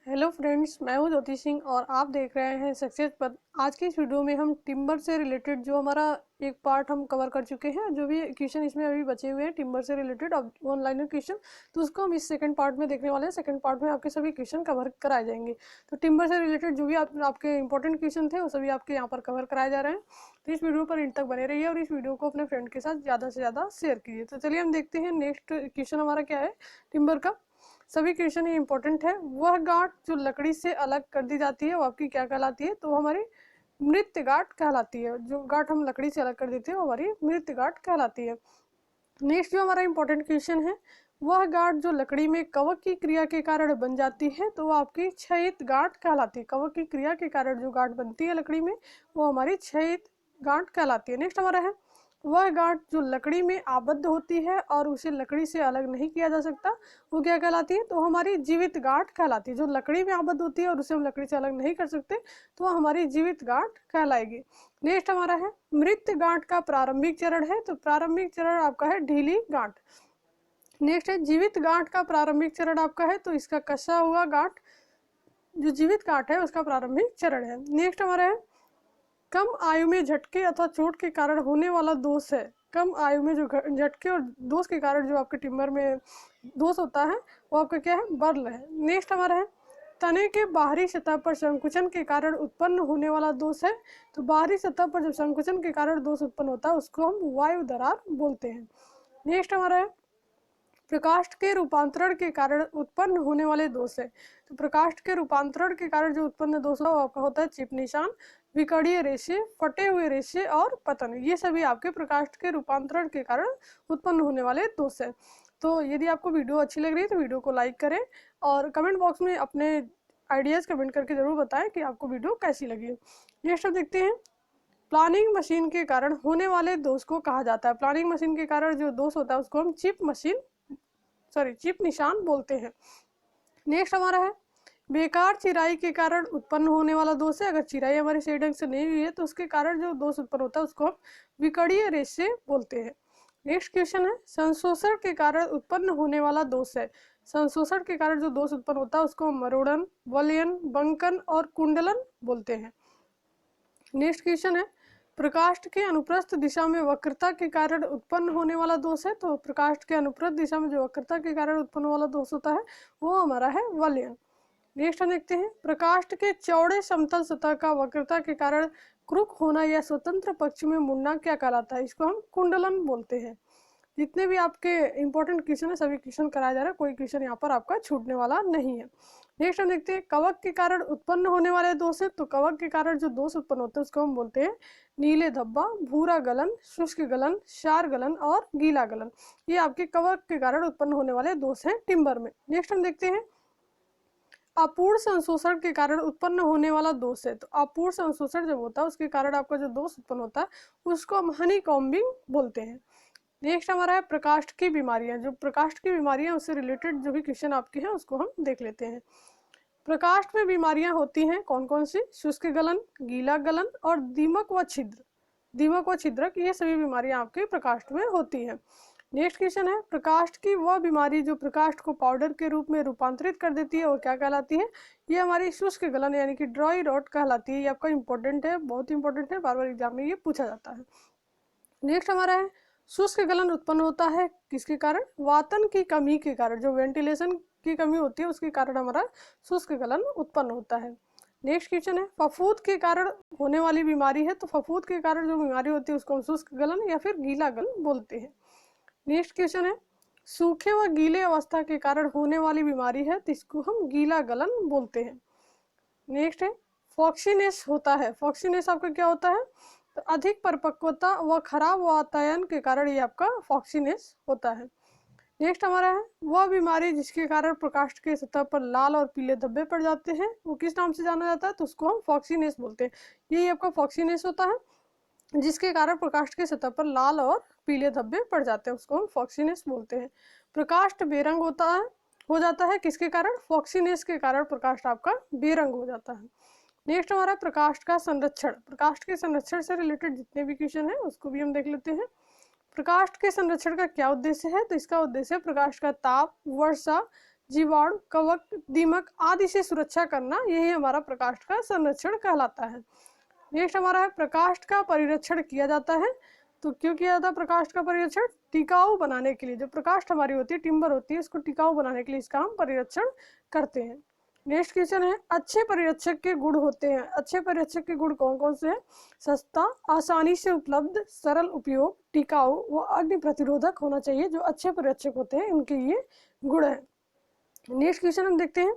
Hello friends, मैं हूं ज्योति सिंह और आप देख रहे हैं सक्सेस पथ। आज की इस वीडियो में हम टिम्बर से रिलेटेड जो हमारा एक पार्ट हम कवर कर चुके हैं, जो भी क्वेश्चन इसमें अभी बचे हुए हैं टिम्बर से रिलेटेड ऑनलाइन क्वेश्चन, तो उसको हम इस सेकंड पार्ट में देखने वाले हैं। सेकंड पार्ट में आपके सभी क्वेश्चन कवर कराए जाएंगे। तो टिम्बर से रिलेटेड जो भी आपके इंपॉर्टेंट क्वेश्चन थे वो सभी आपके यहाँ पर कवर कराए जा रहे हैं। तो इस वीडियो पर इंड तक बने रहिए और इस वीडियो को अपने फ्रेंड के साथ ज़्यादा से ज़्यादा शेयर कीजिए। तो चलिए हम देखते हैं नेक्स्ट क्वेश्चन हमारा क्या है टिम्बर का। सभी क्वेश्चन ये इंपॉर्टेंट है। वह गांठ जो लकड़ी से अलग कर दी जाती है वो आपकी क्या कहलाती है? तो हमारी मृत गांठ कहलाती है। जो गांठ हम लकड़ी से अलग कर देते हैं वो हमारी मृत गांठ कहलाती है। नेक्स्ट जो हमारा इंपॉर्टेंट क्वेश्चन है, वह गांठ जो लकड़ी में कवक की क्रिया के कारण बन जाती है तो वो आपकी क्षयित गांठ कहलाती है। कवक की क्रिया के कारण जो गांठ बनती है लकड़ी में वो हमारी क्षयित गांठ कहलाती है। नेक्स्ट हमारा है, वह गांठ जो लकड़ी में आबद्ध होती है और उसे लकड़ी से अलग नहीं किया जा सकता वो क्या कहलाती है? तो हमारी जीवित गांठ कहलाती है। जो लकड़ी में आबद्ध होती है और उसे हम लकड़ी से अलग नहीं कर सकते तो हमारी जीवित गांठ कहलाएगी। नेक्स्ट हमारा है, मृत गांठ का प्रारंभिक चरण है। तो प्रारंभिक चरण आपका है ढीली गांठ। नेक्स्ट है, जीवित गांठ का प्रारंभिक चरण आपका है तो इसका कसा हुआ गांठ जो जीवित गांठ है उसका प्रारंभिक चरण है। नेक्स्ट हमारा है, कम आयु में झटके अथवा चोट के कारण होने वाला दोष है। कम आयु में जो झटके और दोष के कारण जो आपके टिम्बर में दोष होता है वो आपका क्या है? बर्ल है। नेक्स्ट हमारा है, तने के बाहरी सतह पर संकुचन के कारण उत्पन्न होने वाला दोष है। तो बाहरी सतह पर जब संकुचन के कारण दोष उत्पन्न होता है उसको हम वायु दरार बोलते हैं। नेक्स्ट हमारा है, प्रकाष्ठ के रूपांतरण के कारण उत्पन्न होने वाले दोष है। तो प्रकाष्ठ के रूपांतरण के कारण जो उत्पन्न दोष है वो आपका होता है चिप निशान, विकर्णीय रेशे, फटे हुए रेशे और पतन। ये सभी आपके प्रकाष्ठ के रूपांतरण के कारण उत्पन्न होने वाले दोष है। तो यदि आपको वीडियो अच्छी लग रही है तो वीडियो को लाइक करें और कमेंट बॉक्स में अपने आइडियाज़ कमेंट करके जरूर बताएं कि आपको वीडियो कैसी लगी है। नेक्स्ट हम देखते हैं, प्लानिंग मशीन के कारण होने वाले दोष को कहा जाता है। प्लानिंग मशीन के कारण जो दोष होता है उसको हम चिप निशान बोलते हैं। नेक्स्ट हमारा है, बेकार चिराई के कारण उत्पन्न होने वाला दोष है। अगर चिराई हमारे सही ढंग से नहीं हुई है तो उसके कारण जो दोष उत्पन्न होता है उसको हम विकर्णीय रेशे बोलते हैं। नेक्स्ट क्वेश्चन है, संशोषण के कारण उत्पन्न होने वाला दोष है। संशोषण के कारण जो दोष उत्पन्न होता है उसको हम मरोड़न, वलयन, बंकन और कुंडलन बोलते हैं। नेक्स्ट क्वेश्चन है, प्रकाष्ठ के अनुप्रस्थ दिशा में वक्रता के कारण उत्पन्न होने वाला दोष है। तो प्रकाष्ठ के अनुप्रस्थ दिशा में जो वक्रता के कारण उत्पन्न वाला दोष होता है वो हमारा है वलयन। नेक्स्ट हम देखते हैं, प्रकाष्ठ के चौड़े समतल सतह का वक्रता के कारण क्रुक होना या स्वतंत्र पक्ष में मुड़ना क्या कहलाता है? इसको हम कुंडलन बोलते हैं। जितने भी आपके इंपॉर्टेंट क्वेश्चन है सभी क्वेश्चन कराया जा रहा है, कोई क्वेश्चन यहाँ पर आपका छूटने वाला नहीं है। नेक्स्ट हम देखते हैं, कवक के कारण उत्पन्न होने वाले दोष है। तो कवक के कारण जो दोष उत्पन्न होते हैं उसको हम बोलते हैं नीले धब्बा, भूरा गलन, शुष्क गलन, क्षार गलन और गीला गलन। ये आपके कवक के कारण उत्पन्न होने वाले दोष हैं टिम्बर में। नेक्स्ट हम देखते हैं, अपूर्ण संशोषण के कारण उत्पन्न होने वाला दोष है। तो अपूर्ण संशोषण जब होता है उसके कारण आपका जो दोष उत्पन्न होता है उसको हम हनी कॉम्बिंग बोलते हैं। नेक्स्ट हमारा है, प्रकाष्ठ की बीमारियां। जो प्रकाष्ठ की बीमारियां उससे रिलेटेड जो भी क्वेश्चन आपके हैं उसको हम देख लेते हैं। प्रकाष्ठ में बीमारियां होती हैं कौन कौन सी? शुष्क गलन, गीला गलन और दीमक व छिद्र। दीमक व छिद्रक ये सभी बीमारियां आपके प्रकाष्ठ में होती हैं। नेक्स्ट क्वेश्चन है, प्रकाष्ठ की वह बीमारी जो प्रकाष्ठ को पाउडर के रूप में रूपांतरित कर देती है वो क्या कहलाती है? ये हमारी शुष्क गलन यानी कि ड्राई रॉट कहलाती है। ये आपका इंपॉर्टेंट है, बहुत इंपॉर्टेंट है, बार बार एग्जाम में ये पूछा जाता है। नेक्स्ट हमारा है, शुष्क गलन उत्पन्न होता है किसके कारण? वातन की कमी के कारण। जो वेंटिलेशन की कमी होती है उसके कारण हमारा शुष्क गलन उत्पन्न होता है। नेक्स्ट क्वेश्चन है, फफूंद के कारण होने वाली बीमारी है। तो फफूंद के कारण जो बीमारी होती है उसको हम शुष्क गलन या फिर गीला गलन बोलते हैं। नेक्स्ट क्वेश्चन है, सूखे व गीले अवस्था के कारण होने वाली बीमारी है तो इसको हम गीला गलन बोलते हैं। नेक्स्ट है, फॉक्सीनेस होता है। फॉक्सीनेस आपका क्या होता है? तो अधिक परिपक्वता व खराब वातायन के कारण ये आपका फॉक्सीनेस होता है। नेक्स्ट हमारा है, वह बीमारी जिसके कारण प्रकाष्ठ के सतह पर लाल और पीले धब्बे पड़ जाते हैं वो किस नाम से जाना जाता है? तो उसको हम फॉक्सीनेस बोलते हैं। यही आपका फॉक्सीनेस होता है जिसके कारण प्रकाष्ठ के सतह पर लाल और पीले धब्बे पड़ जाते हैं, उसको हम फॉक्सीनेस बोलते हैं। प्रकाष्ठ बेरंग हो जाता है किसके कारण? फॉक्सीनेस के कारण प्रकाष्ठ आपका बेरंग हो जाता है। नेक्स्ट हमारा प्रकाष्ठ का संरक्षण। प्रकाष्ठ के संरक्षण से रिलेटेड जितने भी क्वेश्चन है उसको भी हम देख लेते हैं। प्रकाष्ठ के संरक्षण का क्या उद्देश्य है? तो इसका उद्देश्य प्रकाष्ठ का ताप, वर्षा, जीवाणु, कवक, दीमक आदि से सुरक्षा करना, यही हमारा प्रकाष्ठ का संरक्षण कहलाता है। नेक्स्ट हमारा है प्रकाष्ठ का परिरक्षण किया जाता है। तो क्यों किया जाता है प्रकाष्ठ का परिरक्षण? टिकाऊ बनाने के लिए। जो प्रकाष्ठ हमारी होती है, टिम्बर होती है, उसको टिकाऊ बनाने के लिए इसका हम परिरक्षण करते हैं। नेक्स्ट क्वेश्चन है अच्छे परिरक्षक के गुण होते हैं। अच्छे परिरक्षक के गुण कौन कौन से हैं? सस्ता, आसानी से उपलब्ध, सरल उपयोग, टिकाऊ व अग्नि प्रतिरोधक होना चाहिए। जो अच्छे परिरक्षक होते हैं इनके ये गुण है। नेक्स्ट क्वेश्चन हम देखते हैं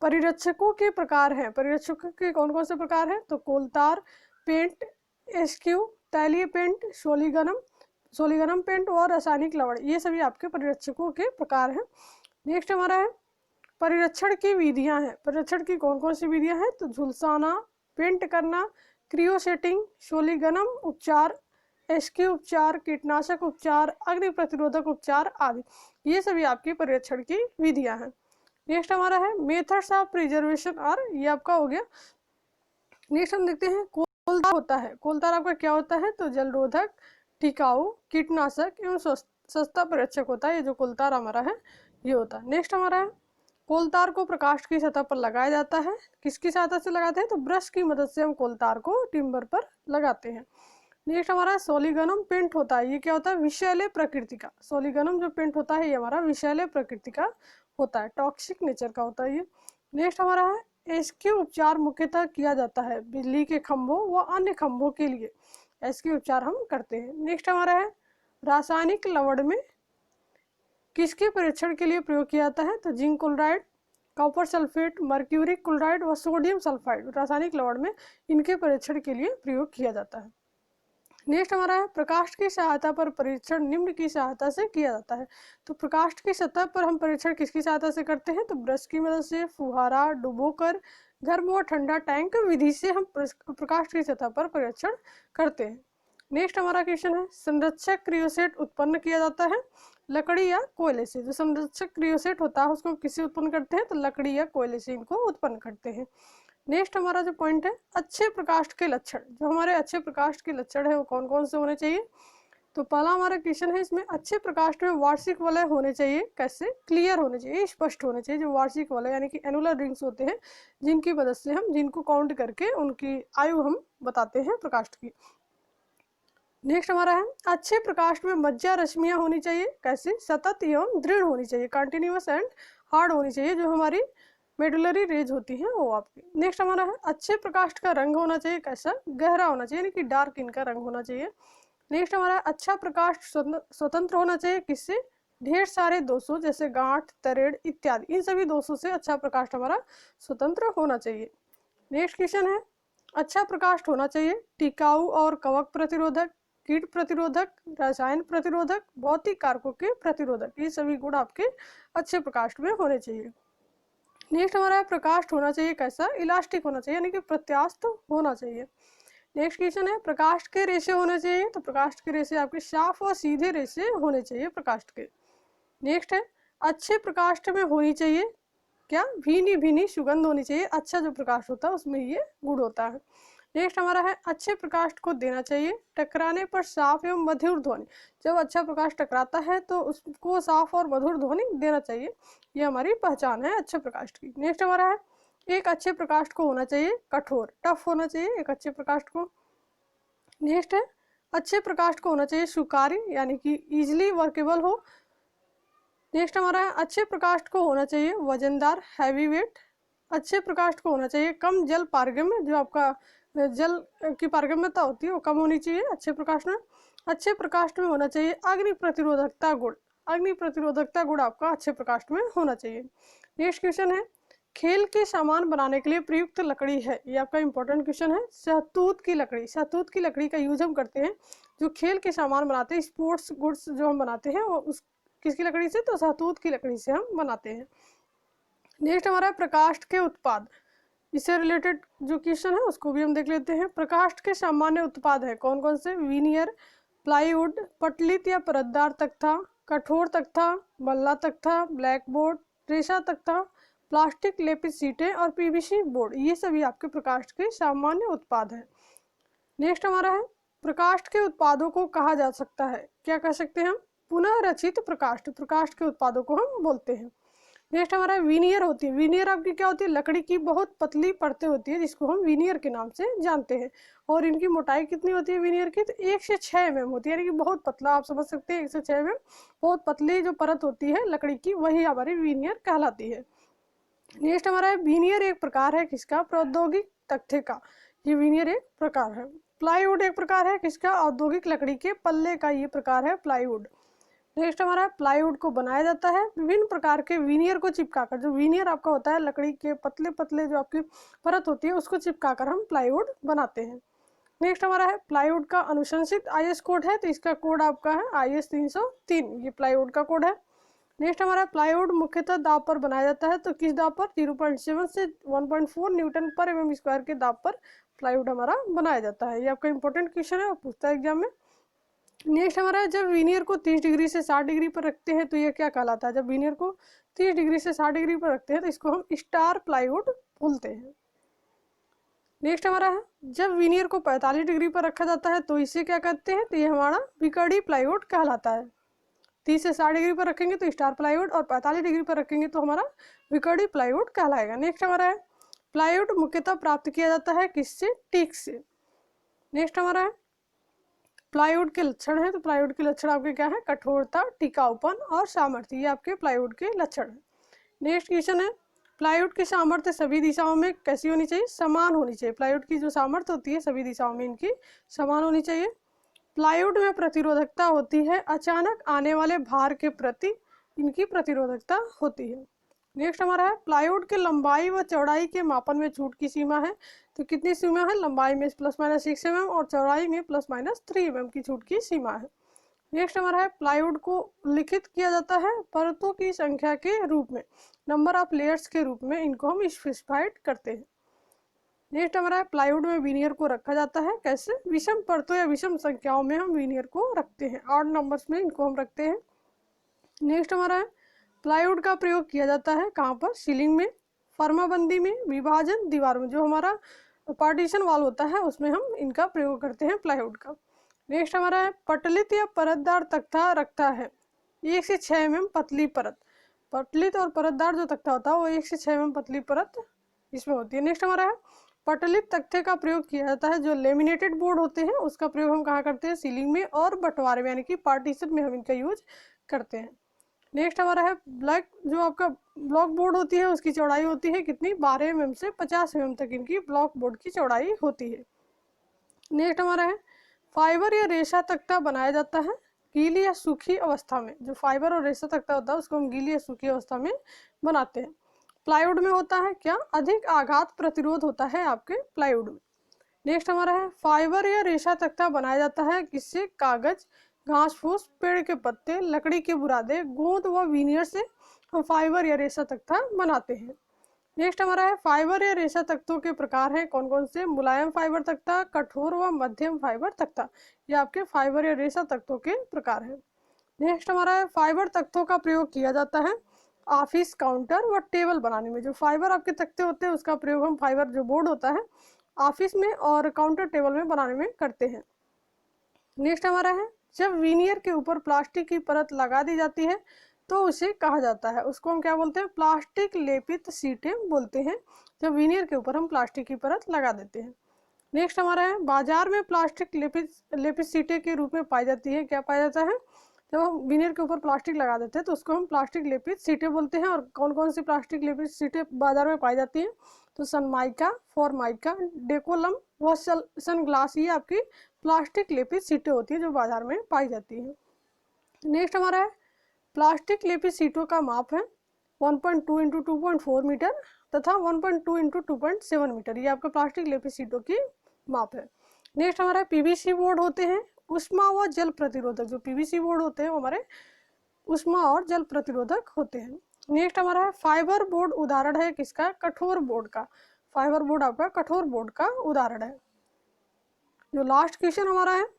परिरक्षकों के प्रकार हैं। परिरक्षकों के कौन कौन से प्रकार हैं? तो कोलतार, पेंट, एसक्यू, तैलीय पेंट, सोलीगनम पेंट और रासायनिक लवण, ये सभी आपके परिरक्षकों के प्रकार हैं। नेक्स्ट हमारा है परिरक्षण की विधियां हैं। परिरक्षण की कौन कौन सी विधियां हैं? तो झुलसाना, पेंट करना, क्रियोसेटिंग, सोलीगनम उपचार, एसक्यू उपचार, कीटनाशक उपचार, अग्नि प्रतिरोधक उपचार आदि, ये सभी आपकी परिरक्षण की विधियां हैं। नेक्स्ट हमारा है मेथड्स ऑफ प्रिजर्वेशन और ये आपका हो गया। नेक्स्ट हम देखते हैं कोलतार होता है। कोलतार आपका क्या होता है? तो जलरोधक, टिकाऊ, कीटनाशक एवं सस्ता परिरक्षक होता है। ये जो कोलतार हमारा है ये होता है। नेक्स्ट हमारा है कोलतार को प्रकाष्ठ की सतह पर लगाया जाता है। किसकी सहायता से लगाते हैं? तो ब्रश की मदद से हम कोलतार को टिम्बर पर लगाते हैं। नेक्स्ट हमारा सोलीगनम पेंट होता है। ये क्या होता है? विषैले प्रकृति का। सोलीगनम जो पेंट होता है ये हमारा विषैले प्रकृति का होता है, टॉक्सिक नेचर का होता है ये। नेक्स्ट हमारा है एसक्यू उपचार मुख्यतः किया जाता है बिजली के खंभों व अन्य खंभों के लिए, एसक्यू उपचार हम करते हैं। नेक्स्ट हमारा है रासायनिक लवण में किसके परीक्षण के लिए प्रयोग किया जाता है? तो zinc chloride, copper sulphate, mercury chloride व सोडियम सल्फाइड, रासायनिक लवण में इनके परीक्षण के लिए प्रयोग किया जाता है। नेक्स्ट हमारा है प्रकाष्ठ की सहायता पर परीक्षण निम्न की सहायता से किया जाता है। तो प्रकाष्ठ की सतह पर हम परीक्षण किसकी सहायता से करते हैं? तो ब्रश की मदद से, फुहारा, डुबोकर, गर्म व ठंडा टैंक विधि से हम प्रकाष्ठ की सतह पर परीक्षण करते हैं। नेक्स्ट हमारा क्वेश्चन है संरक्षक क्रियोसेट उत्पन्न किया जाता है लकड़ी या कोयले से। जो संरक्षक क्रियोसेट होता है उसको किससे उत्पन्न करते हैं? तो लकड़ी या कोयले से इनको उत्पन्न करते हैं। नेक्स्ट हमारा जो पॉइंट है अच्छे प्रकाष्ठ के लक्षण। जो हमारे अच्छे प्रकाष्ठ के लक्षण है वो कौन कौन से होने चाहिए? तो पहला हमारा क्वेश्चन है इसमें अच्छे प्रकाष्ठ में वार्षिक वलय होने चाहिए। कैसे? क्लियर होने चाहिए, स्पष्ट होने चाहिए। जो वार्षिक वलय यानी कि एनुलर रिंग्स होते हैं जिनकी मदद से हम जिनको काउंट करके उनकी आयु हम बताते हैं प्रकाष्ठ की। नेक्स्ट हमारा है अच्छे प्रकाष्ठ में मज्जा रश्मियां होनी चाहिए। कैसे? सतत एवं दृढ़ होनी चाहिए, कंटिन्यूअस एंड हार्ड होनी चाहिए। जो हमारी मेडुलरी रेज होती है वो आपकी। नेक्स्ट हमारा है अच्छे प्रकाष्ठ का रंग होना चाहिए। कैसा? गहरा होना चाहिए, यानी कि डार्क इनका रंग होना चाहिए। नेक्स्ट हमारा अच्छा प्रकाष्ठ स्वतंत्र होना चाहिए। किससे? ढेर सारे दोषों जैसे गांठ, तरेड़ इत्यादि, इन सभी दोषों से अच्छा प्रकाष्ठ हमारा स्वतंत्र होना चाहिए। नेक्स्ट क्वेश्चन है अच्छा प्रकाष्ठ होना चाहिए टिकाऊ और कवक प्रतिरोधक, कीट प्रतिरोधक, रसायन प्रतिरोधक, भौतिक कारकों के प्रतिरोधक, ये सभी गुण आपके अच्छे प्रकाष्ठ में होने चाहिए। नेक्स्ट हमारा प्रकाष्ठ होना चाहिए कैसा? इलास्टिक होना चाहिए, यानी कि प्रत्यास्थ होना चाहिए। नेक्स्ट क्वेश्चन है प्रकाष्ठ के रेशे होने चाहिए। तो प्रकाष्ठ के रेशे आपके साफ और सीधे रेशे होने चाहिए प्रकाष्ठ के। नेक्स्ट है अच्छे प्रकाष्ठ में होनी चाहिए क्या? भीनी भीनी सुगंध होनी चाहिए। अच्छा जो प्रकाष्ठ होता है उसमें ये गुण होता है। नेक्स्ट हमारा है अच्छे प्रकाष्ठ को देना चाहिए टकराने पर साफ एवं मधुर ध्वनि। जब अच्छा प्रकाश टकराता है तो उसको साफ और मधुर ध्वनि देना चाहिए, ये हमारी पहचान है अच्छे प्रकाष्ठ की। नेक्स्ट हमारा है एक अच्छे प्रकाष्ठ को होना चाहिए कठोर, टफ होना चाहिए एक अच्छे प्रकाष्ठ को। नेक्स्ट है अच्छे प्रकाष्ठ को होना चाहिए स्वीकार्य, यानी कि इजिली वर्केबल हो। नेक्स्ट हमारा है अच्छे प्रकाष्ठ को होना चाहिए वजनदार, हैवी वेट। अच्छे प्रकाष्ठ को होना चाहिए कम जल पारगम्य, जो आपका जल की पारगम्यता होती है वो कम होनी चाहिए अच्छे प्रकाष्ठ में। अच्छे प्रकाष्ठ में होना चाहिए अग्नि प्रतिरोधकता गुण। अग्नि प्रतिरोधकता गुण आपका अच्छे प्रकाष्ठ में होना चाहिए। नेक्स्ट क्वेश्चन है खेल के सामान बनाने के लिए प्रयुक्त लकड़ी है। ये आपका इंपॉर्टेंट क्वेश्चन है। शहतूत की लकड़ी, शहतूत की लकड़ी का यूज हम करते हैं जो खेल के सामान बनाते हैं, स्पोर्ट्स गुड्स जो हम बनाते हैं वो उस किसकी लकड़ी से? तो शहतूत की लकड़ी से हम बनाते हैं। नेक्स्ट हमारा प्रकाष्ठ के उत्पाद, इससे रिलेटेड जो क्वेश्चन है उसको भी हम देख लेते हैं। प्रकाष्ठ के सामान्य उत्पाद है कौन कौन से? विनियर, प्लाईवुड, पटलित या परतदार तख्ता, कठोर तख्ता, बल्ला तख्ता, ब्लैक बोर्ड, रेशा तख्ता, प्लास्टिक लेपित सीटें और पीवीसी बोर्ड, ये सभी आपके प्रकाष्ठ के सामान्य उत्पाद हैं। नेक्स्ट हमारा है प्रकाष्ठ के उत्पादों को कहा जा सकता है, क्या कह सकते हैं हम? पुनः रचित प्रकाष्ठ, प्रकाष्ठ के उत्पादों को हम बोलते हैं। नेक्स्ट हमारा वीनियर होती है। वीनियर आपकी क्या होती है, लकड़ी की बहुत पतली परतें होती है जिसको हम वीनियर के नाम से जानते हैं। और इनकी मोटाई कितनी होती है वीनियर की, तो 1 से 6 mm होती है, यानी कि बहुत पतला, आप समझ सकते हैं 1 से 6 mm बहुत पतली जो परत होती है लकड़ी की, वही हमारी वीनियर कहलाती है। नेक्स्ट हमारा है वीनियर एक प्रकार है किसका, प्रौद्योगिक तख्ते का। ये वीनियर एक प्रकार है। प्लाईवुड एक प्रकार है किसका, औद्योगिक लकड़ी के पल्ले का ये प्रकार है प्लाईवुड। नेक्स्ट हमारा प्लाईवुड को बनाया जाता है विभिन्न प्रकार के वीनियर को चिपकाकर। जो वीनियर आपका होता है लकड़ी के पतले पतले जो आपकी परत होती है उसको चिपकाकर हम प्लाईवुड बनाते हैं। नेक्स्ट हमारा है प्लाईवुड का अनुशंसित IS कोड है, तो इसका कोड आपका है IS 303, ये प्लाईवुड का कोड है। नेक्स्ट हमारा प्लाईवुड मुख्यतः दाब पर बनाया जाता है, तो किस दाब पर, 0.7 से 1.4 न्यूटन पर mm² के दाब पर प्लाईवुड हमारा बनाया जाता है। ये आपका इंपॉर्टेंट क्वेश्चन है और पूछता है एग्जाम में। नेक्स्ट हमारा है जब वीनियर को 30 डिग्री से 60 डिग्री पर रखते हैं तो ये क्या कहलाता है, जब वीनियर को 30 डिग्री से 60 डिग्री पर रखते हैं तो इसको हम स्टार प्लाईवुड बोलते हैं। नेक्स्ट हमारा है जब वीनियर को 45 डिग्री पर रखा जाता है तो इसे क्या कहते हैं, तो ये हमारा विकर्णी प्लाईवुड कहलाता है। 30 से 60 डिग्री पर रखेंगे तो स्टार प्लाईवुड और 45 डिग्री पर रखेंगे तो हमारा विकर्णी प्लाईवुड कहलाएगा। नेक्स्ट हमारा है प्लाईवुड मुख्यतः प्राप्त किया जाता है किससे, टीक से। नेक्स्ट हमारा है प्लाईवुड के लक्षण है, तो प्लाईवुड के लक्षण आपके क्या है, कठोरता, टिकाऊपन और सामर्थ्य, ये आपके प्लाईवुड के लक्षण है। नेक्स्ट क्वेश्चन है प्लाईवुड की सामर्थ्य सभी दिशाओं में कैसी होनी चाहिए, समान होनी चाहिए। प्लाईवुड की जो सामर्थ्य होती है सभी दिशाओं में इनकी समान होनी चाहिए। प्लाईवुड में प्रतिरोधकता होती है, अचानक आने वाले भार के प्रति इनकी प्रतिरोधकता होती है। नेक्स्ट हमारा है प्लाईवुड के लंबाई व चौड़ाई के मापन में छूट की सीमा है, तो कितनी सीमा है, लंबाई में ±6 mm और चौड़ाई में ±3 mm की छूट की सीमा है। नेक्स्ट हमारा है प्लाईवुड को लिखित किया जाता है परतों की संख्या के रूप में, नंबर ऑफ लेयर्स के रूप में इनको हम स्पेसिफाइड करते हैं। नेक्स्ट हमारा है प्लाईवुड में वीनियर को रखा जाता है कैसे, विषम परतों या विषम संख्याओं में हम वीनियर को रखते हैं, ऑड नंबर्स में इनको हम रखते हैं। नेक्स्ट हमारा है प्लाईवुड का प्रयोग किया जाता है कहाँ पर, सीलिंग में, फर्माबंदी में, विभाजन दीवार में, जो हमारा पार्टीशन वॉल होता है उसमें हम इनका प्रयोग करते हैं प्लाईवुड का। नेक्स्ट हमारा है पटलित या परतदार तख्ता रखता है 1 से 6 mm पतली परत। पटलित और परतदार जो तख्ता होता है वो 1 से 6 mm पतली परत इसमें होती है। नेक्स्ट हमारा है पटलित तख्ते का प्रयोग किया जाता है, जो लेमिनेटेड बोर्ड होते हैं उसका प्रयोग हम कहाँ करते हैं, सीलिंग में और बंटवारे में, यानी कि पार्टीशन में हम इनका यूज करते हैं। नेक्स्ट हमारा है ब्लैक, जो आपका ब्लॉक बोर्ड होती है उसकी चौड़ाई होती है कितनी, 12 mm से 50 mm तक इनकी ब्लॉक बोर्ड की चौड़ाई होती है। नेक्स्ट हमारा है फाइबर या रेशा तख्ता बनाया जाता है गीली या सूखी अवस्था में। जो फाइबर और रेशा तख्ता होता है उसको हम गीली या सूखी अवस्था में बनाते हैं। प्लाईवुड में होता है क्या, अधिक आघात प्रतिरोध होता है आपके प्लाईवुड में। नेक्स्ट हमारा है फाइबर या रेशा तख्ता बनाया जाता है किससे, कागज, घास फूस, पेड़ के पत्ते, लकड़ी के बुरादे, गोंद व वीनियर से हम फाइबर या रेशा तख्ता बनाते हैं। नेक्स्ट हमारा है फाइबर या रेशा तख्तों के प्रकार हैं कौन कौन से, मुलायम फाइबर तख्ता, कठोर व मध्यम फाइबर तख्ता, ये आपके फाइबर या रेशा तख्तों के प्रकार हैं। नेक्स्ट हमारा है फाइबर तख्तों का प्रयोग किया जाता है ऑफिस, काउंटर व टेबल बनाने में। जो फाइबर आपके तख्ते होते हैं उसका प्रयोग हम फाइबर जो बोर्ड होता है ऑफिस में और काउंटर टेबल में बनाने में करते हैं। नेक्स्ट हमारा है जब वीनियर के ऊपर प्लास्टिक की परत लगा दी जाती है तो उसे कहा जाता है, उसको हम क्या बोलते हैं, प्लास्टिक लेपित सीटें बोलते हैं, जब वीनियर के ऊपर हम प्लास्टिक की परत लगा देते हैं। नेक्स्ट हमारा है बाजार में प्लास्टिक लेपित सीटें के रूप में पाई जाती है, क्या पाया जाता है, जब हम विनियर के ऊपर प्लास्टिक लगा देते हैं तो उसको हम प्लास्टिक लेपित सीटें बोलते हैं। और कौन कौन सी प्लास्टिक लेपित सीटें बाजार में पाई जाती हैं, तो सनमाइका, फॉर्माइका, डेकोलम व सनग्लास, ये आपकी प्लास्टिक लेपित सीटें होती हैं जो बाजार में पाई जाती हैं। नेक्स्ट हमारा है प्लास्टिक लेपित सीटों का माप है 1.2 × 2.4 मीटर तथा 1.2 × 2.7 मीटर, ये आपका प्लास्टिक लेपित सीटों की माप है। नेक्स्ट हमारा पीवीसी बोर्ड होते हैं उष्मा व जल प्रतिरोधक। जो पीवीसी बोर्ड होते हैं वो हमारे उष्मा और जल प्रतिरोधक होते हैं। नेक्स्ट हमारा है फाइबर बोर्ड उदाहरण है किसका, कठोर बोर्ड का। फाइबर बोर्ड आपका कठोर बोर्ड का उदाहरण है। जो लास्ट क्वेश्चन हमारा है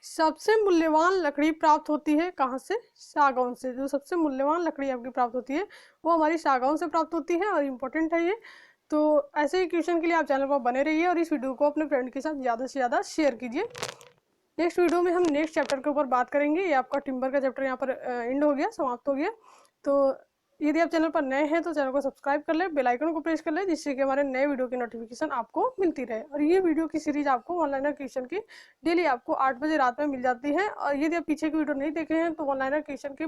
सबसे मूल्यवान लकड़ी प्राप्त होती है कहाँ से, सागौन से। जो सबसे मूल्यवान लकड़ी आपकी प्राप्त होती है वो हमारी सागौन से प्राप्त होती है और इम्पोर्टेंट है ये। तो ऐसे ही क्वेश्चन के लिए आप चैनल पर बने रहिए और इस वीडियो को अपने फ्रेंड के साथ ज़्यादा से ज़्यादा शेयर कीजिए। नेक्स्ट वीडियो में हम नेक्स्ट चैप्टर के ऊपर बात करेंगे। ये आपका टिम्बर का चैप्टर यहाँ पर एंड हो गया, समाप्त हो गया। तो यदि आप चैनल पर नए हैं तो चैनल को सब्सक्राइब कर ले, बेल आइकन को प्रेस कर ले, जिससे कि हमारे नए वीडियो की नोटिफिकेशन आपको मिलती रहे। और ये वीडियो की सीरीज आपको ऑनलाइन क्वेश्चन की डेली आपको 8 बजे रात में मिल जाती है। और यदि आप पीछे की वीडियो नहीं देखे हैं तो ऑनलाइन क्वेश्चन की